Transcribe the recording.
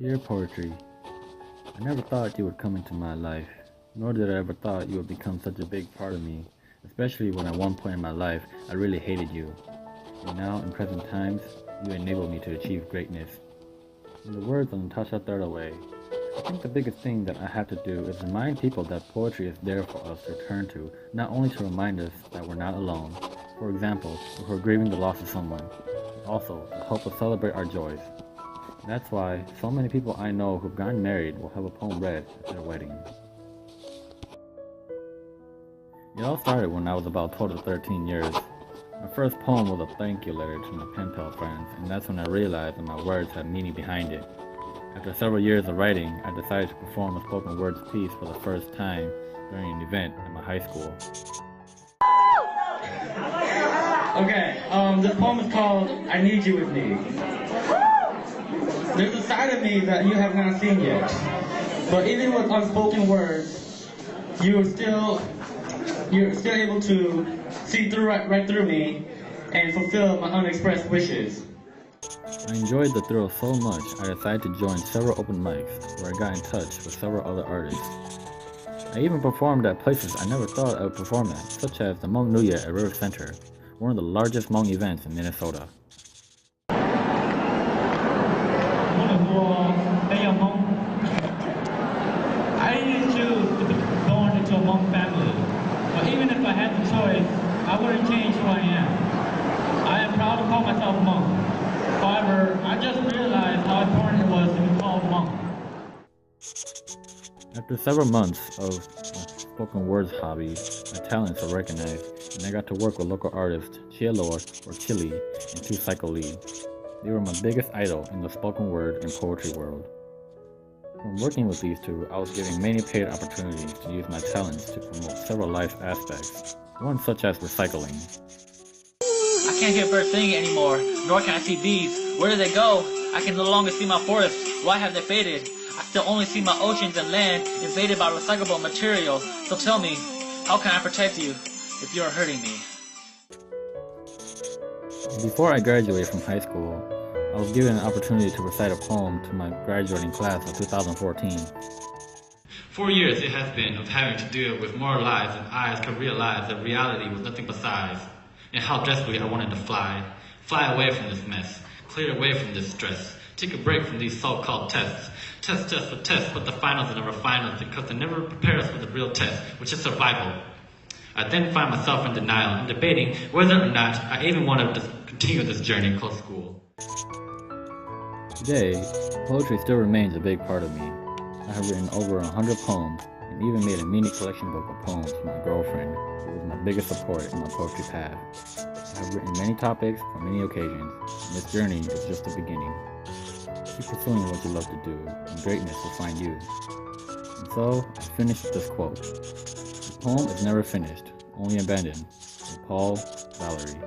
Dear poetry, I never thought you would come into my life, nor did I ever thought you would become such a big part of me, especially when at one point in my life I really hated you. And now, in present times, you enable me to achieve greatness. In the words of Natasha Thirdaway, I think the biggest thing that I have to do is remind people that poetry is there for us to turn to, not only to remind us that we're not alone, for example, if we're grieving the loss of someone, but also to help us celebrate our joys. That's why so many people I know who've gotten married will have a poem read at their wedding. It all started when I was about 12 to 13 years. My first poem was a thank you letter to my pen pal friends, and that's when I realized that my words had meaning behind it. After several years of writing, I decided to perform a spoken words piece for the first time during an event at my high school. Okay, this poem is called I Need You With Me. There's a side of me that you have not seen yet. But even with unspoken words, you're still able to see through right through me and fulfill my unexpressed wishes. I enjoyed the thrill so much, I decided to join several open mics where I got in touch with several other artists. I even performed at places I never thought I would perform at, such as the Hmong New Year at River Center, one of the largest Hmong events in Minnesota. I didn't choose to be born into a Hmong family, but even if I had the choice, I wouldn't change who I am. I am proud to call myself Hmong. However, I just realized how important it was to be called Hmong. After several months of my spoken words hobby, my talents were recognized, and I got to work with local artists Chia Lord or Chili and Two Psycho Lee. They were my biggest idol in the spoken word and poetry world. From working with these two, I was given many paid opportunities to use my talents to promote several life aspects, one such as recycling. I can't hear birds singing anymore, nor can I see bees. Where did they go? I can no longer see my forests. Why have they faded? I still only see my oceans and land invaded by recyclable material. So tell me, how can I protect you if you're hurting me? Before I graduated from high school, I was given an opportunity to recite a poem to my graduating class of 2014. 4 years it has been of having to deal with more lies than eyes could realize that reality was nothing but size. And how desperately I wanted to fly away from this mess, clear away from this stress, take a break from these so-called tests. Test for tests, but the finals are never finals because they never prepare us for the real test, which is survival. I then find myself in denial and debating whether or not I even want to continue this journey called school. Today, poetry still remains a big part of me. I have written over 100 poems and even made a mini collection book of poems for my girlfriend, who was my biggest support in my poetry path. I have written many topics for many occasions, and this journey is just the beginning. Keep pursuing what you love to do, and greatness will find you. And so, I finish with this quote. The poem is never finished, only abandoned. By Paul Valery.